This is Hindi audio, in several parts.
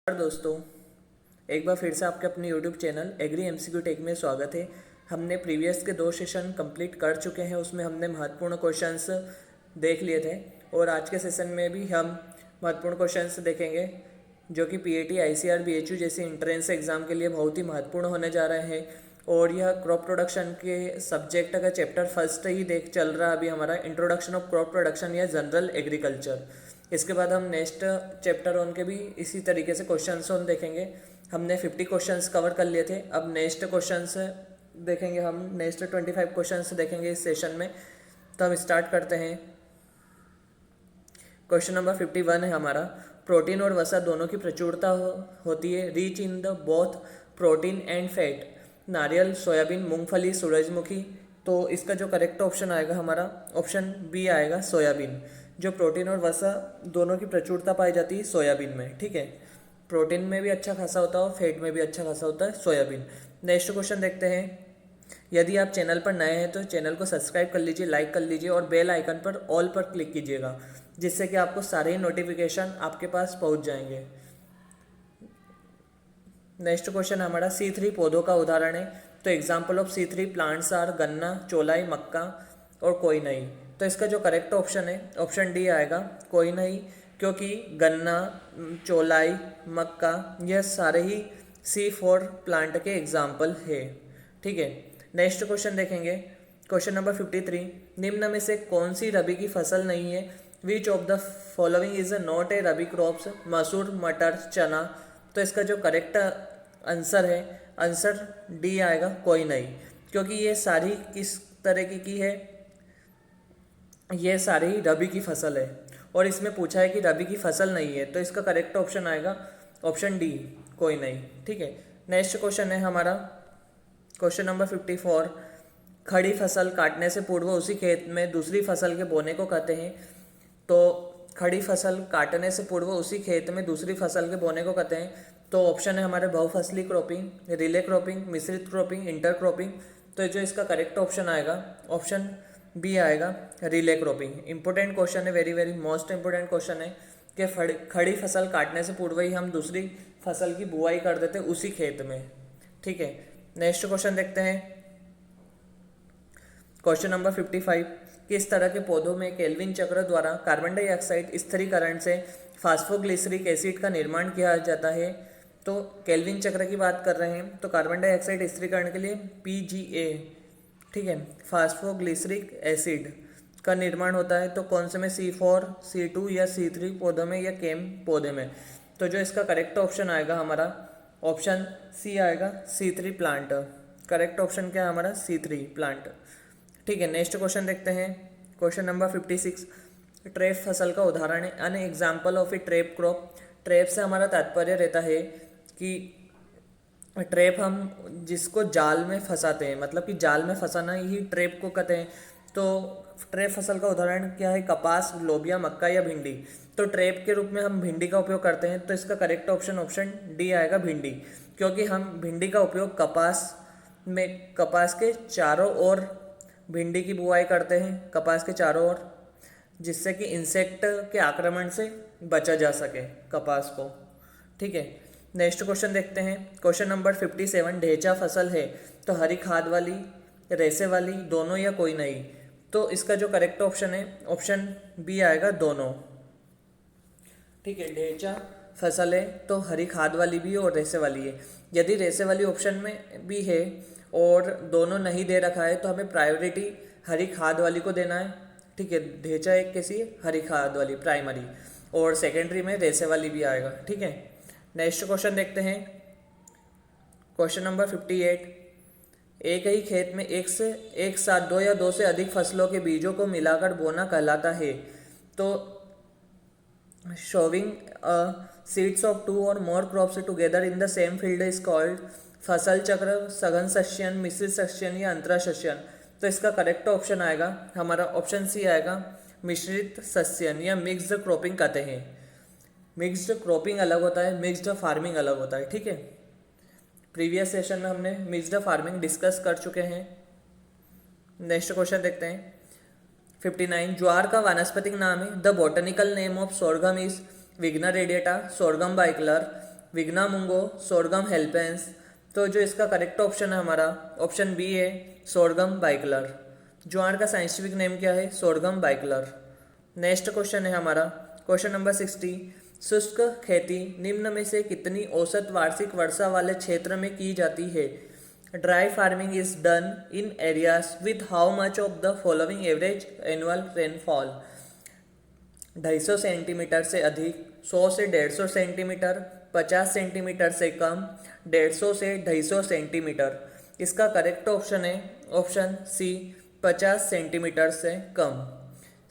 नमस्कार दोस्तों, एक बार फिर से आपके अपने YouTube channel agri MCQ tech में स्वागत है। हमने प्रीवियस के 2 सेशन कंप्लीट कर चुके हैं। उसमें हमने महत्वपूर्ण क्वेश्चंस देख लिए थे और आज के सेशन में भी हम महत्वपूर्ण क्वेश्चंस देखेंगे जो कि पीएटी, आईसीआर, बीएचयू जैसे एंट्रेंस एग्जाम के लिए बहुत ही महत्वपूर्ण होने जा रहे हैं। और यह क्रॉप प्रोडक्शन के सब्जेक्ट का चैप्टर फर्स्ट ही चल रहा है अभी हमारा, इंट्रोडक्शन ऑफ क्रॉप प्रोडक्शन या जनरल एग्रीकल्चर। इसके बाद हम नेक्स्ट चैप्टर ऑन के भी इसी तरीके से क्वेश्चंस ऑन देखेंगे। हमने 50 क्वेश्चंस कवर कर लिए थे। अब नेक्स्ट क्वेश्चंस देखेंगे, हम नेक्स्ट 25 क्वेश्चंस देखेंगे इस सेशन में। तो हम स्टार्ट करते हैं। क्वेश्चन नंबर 51 है हमारा, प्रोटीन और वसा दोनों की प्रचुरता होती है, rich in the both protein and fat, नारियल, सोयाबीन, मूंगफली, सूरजमुखी। तो इसका जो करेक्ट ऑप्शन आएगा हमारा ऑप्शन बी आएगा, सोयाबीन। जो प्रोटीन और वसा दोनों की प्रचुरता पाई जाती है सोयाबीन में, ठीक है। प्रोटीन में भी अच्छा खासा होता है और फैट में भी अच्छा खासा होता है सोयाबीन। नेक्स्ट क्वेश्चन देखते हैं। यदि आप चैनल पर नए हैं तो चैनल को सब्सक्राइब कर लीजिए, लाइक कर लीजिए और बेल आइकन पर ऑल पर क्लिक कीजिएगा, जिससे कि आपको सारे ही नोटिफिकेशन आपके पास पहुंच जाएंगे। नेक्स्ट क्वेश्चन हमारा C3 पौधों का उदाहरण है। तो example of C3 plants are गन्ना, चौलाई, मक्का और कोई नहीं। तो इसका जो करेक्ट ऑप्शन है ऑप्शन डी आएगा, कोई नहीं, क्योंकि गन्ना, चौलाई, मक्का यह सारे ही C4 प्लांट के एग्जाम्पल है, ठीक है। नेक्स्ट क्वेश्चन देखेंगे। क्वेश्चन नंबर 53, निम्न में से कौन सी रबी की फसल नहीं है? विच of the following is not a rabi crops? मसूर, मटर, चना। तो इसका जो करेक्ट आंसर है, आंसर डी आएगा, कोई नहीं, क्योंकि ये सारी किस तरह की है, ये सारी रबी की फसल है और इसमें पूछा है कि रबी की फसल नहीं है। तो इसका करेक्ट ऑप्शन आएगा ऑप्शन डी, कोई नहीं, ठीक है। नेक्स्ट क्वेश्चन है हमारा क्वेश्चन नंबर 54, खड़ी फसल काटने से पूर्व उसी खेत में दूसरी फसल के बोने को कहते हैं। तो खड़ी फसल काटने से पूर्व उसी खेत में दूसरी फसल के बोने को कहते हैं। तो ऑप्शन है हमारे बहुफसली क्रॉपिंग, रिले क्रॉपिंग, मिश्रित क्रॉपिंग, इंटर क्रॉपिंग। तो जो इसका करेक्ट ऑप्शन आएगा ऑप्शन बी आएगा, रिले क्रॉपिंग। इंपॉर्टेंट क्वेश्चन है, very very most important question है कि खड़ी फसल काटने से पूर्व ही हम दूसरी फसल की बुआई कर देते उसी खेत में, ठीक है। नेक्स्ट क्वेश्चन देखते हैं। क्वेश्चन नंबर 55, किस तरह के पौधों में केल्विन चक्र द्वारा कार्बन डाइऑक्साइड स्थिरीकरण से फास्फोग्लिसरिक एसिड का निर्माण किया जाता है? तो केल्विन चक्र की बात कर रहे हैं, तो कार्बन डाइऑक्साइड स्थिरीकरण के लिए PGA, ठीक है, फास्फोग्लिसरिक एसिड का निर्माण होता है। तो कौन से में? C4, C2 या C3 पौधों में या केम पौधे में? तो जो इसका करेक्ट ऑप्शन आएगा हमारा ऑप्शन सी आएगा, C3 प्लांट। करेक्ट ऑप्शन क्या है हमारा? C3 प्लांट, ठीक है। नेक्स्ट क्वेश्चन देखते हैं। क्वेश्चन नंबर 56, ट्रेप फसल का उदाहरण है। An example of A trap crop. Trap से हमारा तात्पर्य रहता है कि ट्रैप हम जिसको जाल में फंसाते हैं, मतलब कि जाल में फंसाना ही ट्रैप को कहते हैं। तो ट्रैप फसल का उदाहरण क्या है? कपास, लोबिया, मक्का या भिंडी। तो ट्रैप के रूप में हम भिंडी का उपयोग करते हैं। तो इसका करेक्ट ऑप्शन ऑप्शन डी आएगा, भिंडी, क्योंकि हम भिंडी का उपयोग कपास के चारों ओर भिंडी की बुआई करते हैं, कपास के चारों ओर, जिससे कि इंसेक्ट के आक्रमण से बचा जा सके कपास को, ठीक है। नेक्स्ट क्वेश्चन देखते हैं। क्वेश्चन नंबर 57, ढेंचा फसल है तो हरी खाद वाली, रेसे वाली, दोनों या कोई नहीं? तो इसका जो करेक्ट ऑप्शन है ऑप्शन बी आएगा, दोनों, ठीक है। ढेंचा फसल है तो हरी खाद वाली भी और रेसे वाली है। यदि रेसे वाली ऑप्शन में भी है और दोनों नहीं दे रखा है तो हमें प्रायोरिटी हरी खाद वाली को देना है, ठीक है। ढेंचा एक कैसी है? हरी खाद वाली, प्राइमरी, और सेकेंडरी में रेसे वाली भी आएगा, ठीक है। नेक्स्ट क्वेश्चन देखते हैं। क्वेश्चन नंबर 58, एक ही खेत में एक साथ 2 या 2 से अधिक फसलों के बीजों को मिलाकर बोना कहलाता है। तो शोविंग सीड्स ऑफ 2 और more crops together in the same field is called फसल चक्र, सघन सस्यन, मिश्रित सस्यन या अंतरा सस्यन। तो इसका करेक्ट ऑप्शन आएगा हमारा ऑप्शन सी आएगा, मिश्रित सस्यन या मिक्स्ड क्रॉपिंग कहते हैं। मिक्स्ड क्रॉपिंग अलग होता है, मिक्स्ड फार्मिंग अलग होता है, ठीक है। प्रीवियस सेशन में हमने मिक्स्ड फार्मिंग डिस्कस कर चुके हैं। नेक्स्ट क्वेश्चन देखते हैं। 59, ज्वार का वानस्पतिक नाम है। The botanical name of sorghum is vigna radiata, sorghum bicolor, vigna mungo, sorghum halepense. तो जो इसका करेक्ट ऑप्शन है हमारा ऑप्शन बी है, सोरगम बाइकलर। ज्वार का साइंटिफिक नेम क्या है? Sorghum bicolor. नेक्स्ट क्वेश्चन है हमारा क्वेश्चन नंबर 60। शुष्क खेती निम्न में से कितनी औसत वार्षिक वर्षा वाले क्षेत्र में की जाती है? Dry farming is done in areas with how much of the following average annual rainfall? 250 centimetre से अधिक, 100 से 150 सेंटीमीटर, 50 सेंटीमीटर से कम, 150 से 250 सेंटीमीटर। इसका करेक्ट ऑप्शन है ऑप्शन सी, 50 सेंटीमीटर से कम।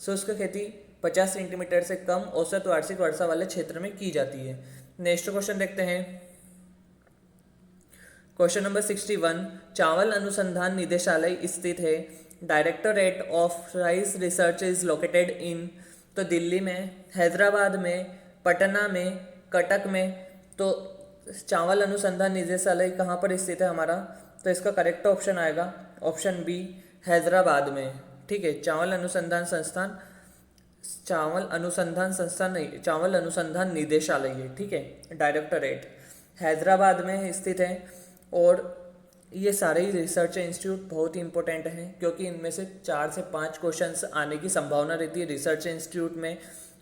शुष्क खेती 50 सेंटीमीटर से कम औसत वार्षिक वर्षा वाले क्षेत्र में की जाती है। नेक्स्ट क्वेश्चन देखते हैं क्वेश्चन नंबर 61। चावल अनुसंधान निदेशालय स्थित है। Directorate of rice research is located in. तो दिल्ली में, हैदराबाद में, पटना में, कटक में। तो चावल अनुसंधान निदेशालय कहाँ पर स्थित है हमारा? तो इसका करेक्ट ऑप्शन आएगा ऑप्शन बी, हैदराबाद में। ठीक है, चावल अनुसंधान संस्थान नहीं, चावल अनुसंधान निदेशालय है। ठीक है, डायरेक्टोरेट हैदराबाद में स्थित है। और ये सारे ही रिसर्च इंस्टीट्यूट बहुत ही इंपॉर्टेंट हैं क्योंकि इनमें से 4 से 5 क्वेश्चंस आने की संभावना रहती है रिसर्च इंस्टीट्यूट में,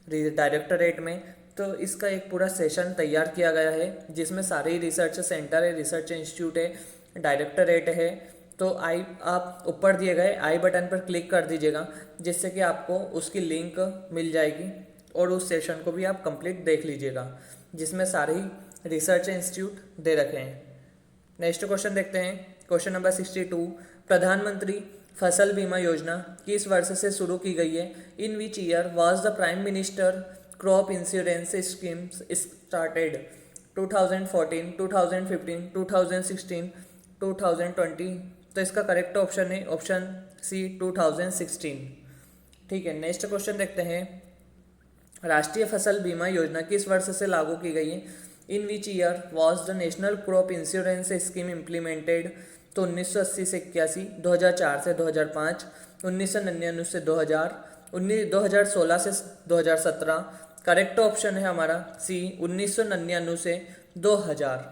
डायरेक्टरेट में। तो इसका एक पूरा सेशन तैयार किया गया है जिसमें सारे ही रिसर्च सेंटर है, रिसर्च इंस्टीट्यूट है, डायरेक्टरेट है। तो आप ऊपर दिए गए आई बटन पर क्लिक कर दीजिएगा जिससे कि आपको उसकी लिंक मिल जाएगी और उस सेशन को भी आप कंप्लीट देख लीजिएगा जिसमें सारे ही रिसर्च इंस्टीट्यूट दे रखे हैं। नेक्स्ट क्वेश्चन देखते हैं क्वेश्चन नंबर 62। प्रधानमंत्री फसल बीमा योजना किस वर्ष से शुरू की गई है? In which year was the prime minister crop insurance scheme started? 2014, 2015, 2016, 2020। तो इसका करेक्ट ऑप्शन है ऑप्शन सी, 2016। ठीक है, नेक्स्ट क्वेश्चन देखते हैं। राष्ट्रीय फसल बीमा योजना किस वर्ष से लागू की गई है? In which year was the national crop insurance scheme implemented? तो 1980 से 81, 2004 से 2005, 1999 से 2000, 2016 से 2017। करेक्ट ऑप्शन है हमारा सी, 1999 से 2000।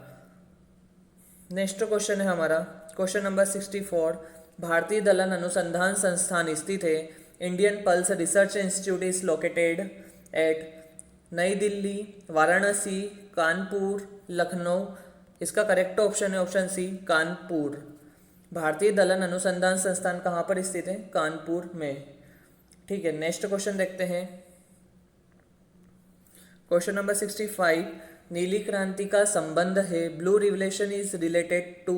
नेक्स्ट क्वेश्चन है हमारा क्वेश्चन नंबर 64। भारतीय दलहन अनुसंधान संस्थान स्थित है। Indian pulse research institute is located at नई दिल्ली, वाराणसी, कानपुर, लखनऊ। इसका करेक्ट ऑप्शन है ऑप्शन सी, कानपुर। भारतीय दलहन अनुसंधान संस्थान कहाँ पर स्थित है? कानपुर में। ठीक है, नेक्स्ट क्वेश्चन देखते हैं क्वेश्चन नंबर 65। नीली क्रांति का संबंध है, blue revolution is related to.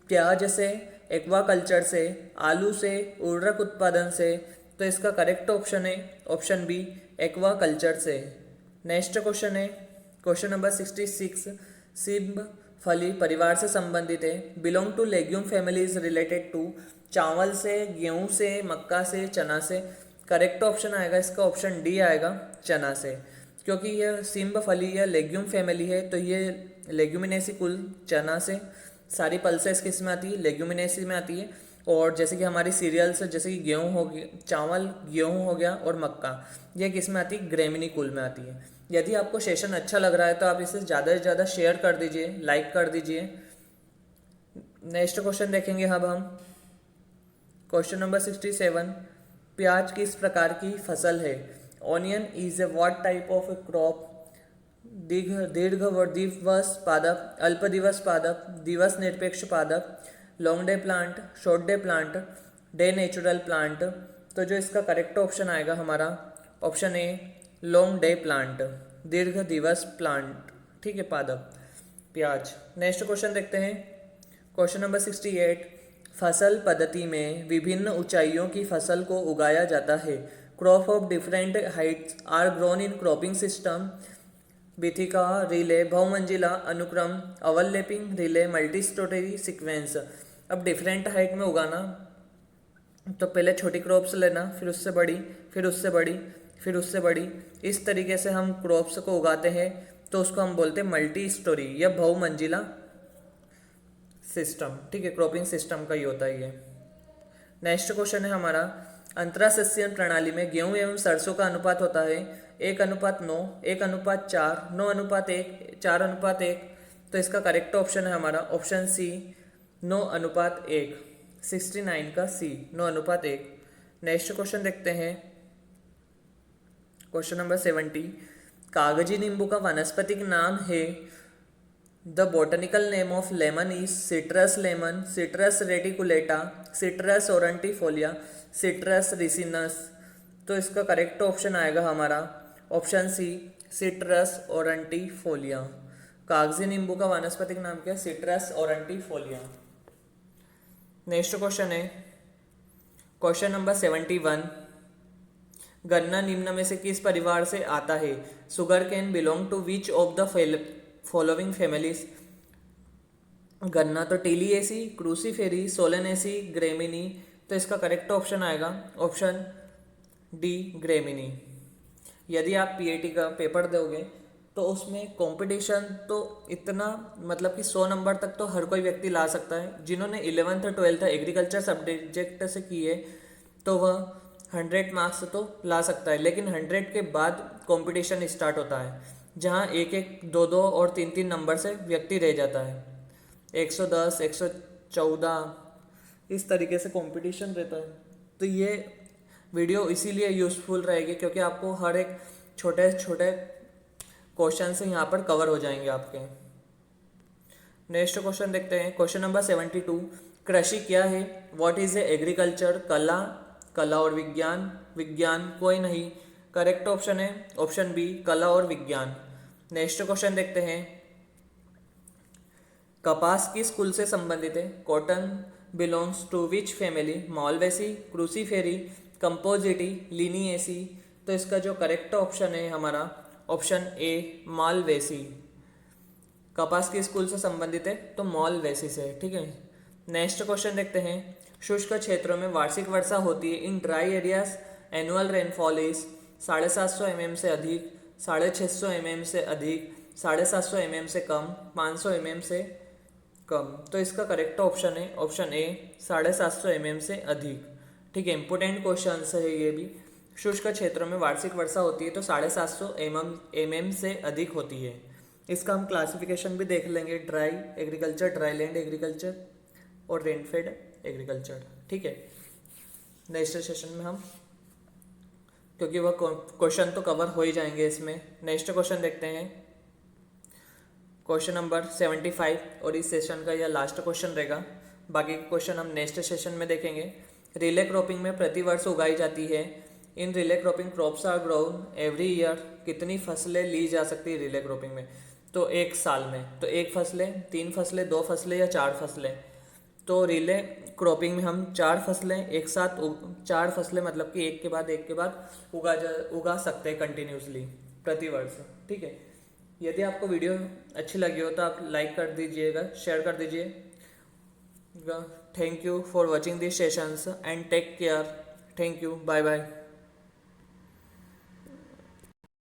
प्याज से, एक्वाकल्चर से, आलू से, उर्वरक उत्पादन से। तो इसका करेक्ट ऑप्शन है ऑप्शन बी, एक्वाकल्चर से। नेक्स्ट क्वेश्चन है क्वेश्चन नंबर 66। सिंब फली परिवार से संबंधित है। Belong to legume family is related to. चावल से, गेहूं से, मक्का से, चना से। करेक्ट ऑप्शन आएगा इसका ऑप्शन डी आएगा, चना से। क्योंकि यह सिंब फली या लेग्यूम फैमिली है तो ये लेग्यूमिनेसी कुल चना से। सारी पल्सेस किस में आती है? लेग्यूमिनेसी में आती है। और जैसे कि हमारी सीरियल्स जैसे कि गेहूं हो गया, चावल, गेहूं हो गया और मक्का, यह किस में आती है? ग्रेमिनी कुल में आती है। यदि आपको सेशन अच्छा लग रहा है तो आप इसे ज़्यादा से ज़्यादा शेयर कर दीजिए, लाइक कर दीजिए। नेक्स्ट क्वेश्चन देखेंगे अब हम क्वेश्चन नंबर 67। प्याज किस प्रकार की फसल है? Onion is a what type of A crop? दीर्घ पादप, अल्प दिवस पादप, दिवस निरपेक्ष पादप, long day plant, short day plant, day natural plant. तो जो इसका करेक्ट ऑप्शन आएगा हमारा option A, long day plant, दीर्घ दिवस प्लांट। ठीक है, पादप प्याज। नेक्स्ट क्वेश्चन देखते हैं क्वेश्चन नंबर 68। फसल पद्धति में विभिन्न ऊंचाइयों की फसल को उगाया जाता है। Crop of different heights are grown in cropping system. बीथिका, रिले, बहुमंजिला अनुक्रम, overlapping, relay, multi storey sequence. अब डिफरेंट हाइट में उगाना, तो पहले छोटी क्रॉप्स लेना, फिर उससे बड़ी, फिर उससे बड़ी, फिर उससे बड़ी। इस तरीके से हम क्रॉप्स को उगाते हैं तो उसको हम बोलते हैं मल्टी स्टोरी या बहुमंजिला सिस्टम। ठीक है, क्रॉपिंग सिस्टम का ही होता है ये। नेक्स्ट क्वेश्चन है हमारा, अंतरासस्यन प्रणाली में गेहूं एवं सरसों का अनुपात होता है 1:9, 1:4, 9:1, 4:1। तो इसका करेक्ट ऑप्शन है हमारा ऑप्शन सी 9:1। 69 का सी 9:1। नेक्स्ट क्वेश्चन देखते हैं, क्वेश्चन नंबर 70। कागजी नींबू का वानस्पतिक नाम है। The botanical name of lemon is citrus lemon, citrus reticulata, citrus aurantifolia, citrus ricinus. तो इसका करेक्ट ऑप्शन आएगा हमारा ऑप्शन सी सिट्रस ओरंटिफोलिया। कागजी नींबू का वानस्पतिक नाम क्या है? सिट्रस ओरंटिफोलिया। नेक्स्ट क्वेश्चन है क्वेश्चन नंबर 71। गन्ना निम्न में से किस परिवार से आता है? Sugar cane belong to which of the following families? गन्ना तो टीलिएसी, क्रूसीफेरी, सोलेनेसी, ग्रेमिनी। तो इसका करेक्ट ऑप्शन आएगा ऑप्शन डी ग्रेमिनी। यदि आप पीएटी का पेपर दोगे तो उसमें कंपटीशन तो इतना मतलब कि 100 नंबर तक तो हर कोई व्यक्ति ला सकता है। जिन्होंने 11th और 12th एग्रीकल्चर सब्जेक्ट से किए तो वह 100 मार्क्स तो ला सकता है, लेकिन 100 के बाद कंपटीशन स्टार्ट होता है जहां एक एक दो दो और तीन तीन नंबर से व्यक्ति रह जाता है। 110, 114 इस तरीके से कंपटीशन रहता है। तो ये वीडियो इसीलिए यूज़फुल रहेगी क्योंकि आपको हर एक छोटे छोटे क्वेश्चन से यहाँ पर कवर हो जाएंगे आपके। नेक्स्ट क्वेश्चन देखते हैं, क्वेश्चन नंबर 72। कृषि क्या है? What is a agriculture? कला, कला और विज्ञान, विज्ञान कोई नहीं। करेक्ट ऑप्शन है ऑप्शन बी कला और विज्ञान। नेक्स्ट क्वेश्चन देखते हैं, कपास किस कुल से संबंधित है? Cotton belongs to which family? Malvaceae, cruciferae, compositae, linaceae. तो इसका जो करेक्ट ऑप्शन है हमारा ऑप्शन ए मालवेसी। कपास किस कुल से संबंधित है? तो मालवेसी से। ठीक है। नेक्स्ट क्वेश्चन देखते हैं, शुष्क क्षेत्रों में वार्षिक वर्षा होती है। In dry areas annual rainfall is 750 mm से अधिक, 650 mm से अधिक, 750 mm से कम, 500 mm से कम। तो इसका करेक्ट ऑप्शन है ऑप्शन ए 750 mm से अधिक। ठीक है, इंपोर्टेंट क्वेश्चन है ये भी। शुष्क क्षेत्रों में वार्षिक वर्षा होती है तो 750 mm से अधिक होती है। इसका हम क्लासिफिकेशन भी देख लेंगे, dry agriculture, dry land agriculture और रेनफेड एग्रीकल्चर। ठीक है, नेक्स्ट सेशन में हम, क्योंकि वह क्वेश्चन तो कवर हो ही जाएंगे इसमें। नेक्स्ट क्वेश्चन देखते हैं, क्वेश्चन नंबर 75 और इस सेशन का यह लास्ट क्वेश्चन रहेगा। बाकी क्वेश्चन हम नेक्स्ट सेशन में देखेंगे। रिले क्रॉपिंग में प्रतिवर्ष उगाई जाती है। In relay cropping crops are grown every year. कितनी फसलें ली जा सकती है रिले क्रॉपिंग में? तो एक साल में तो एक फसलें, 3 फसलें, 2 फसलें या 4 फसलें। तो रिले क्रॉपिंग में हम 4 फसलें एक साथ 4 फसलें मतलब कि एक के बाद उगा सकते हैं कंटिन्यूसली प्रतिवर्ष। ठीक है, यदि आपको वीडियो अच्छी लगी हो तो आप लाइक कर दीजिएगा, शेयर कर दीजिएगा। Thank you for watching this sessions and take care. Thank you, bye bye.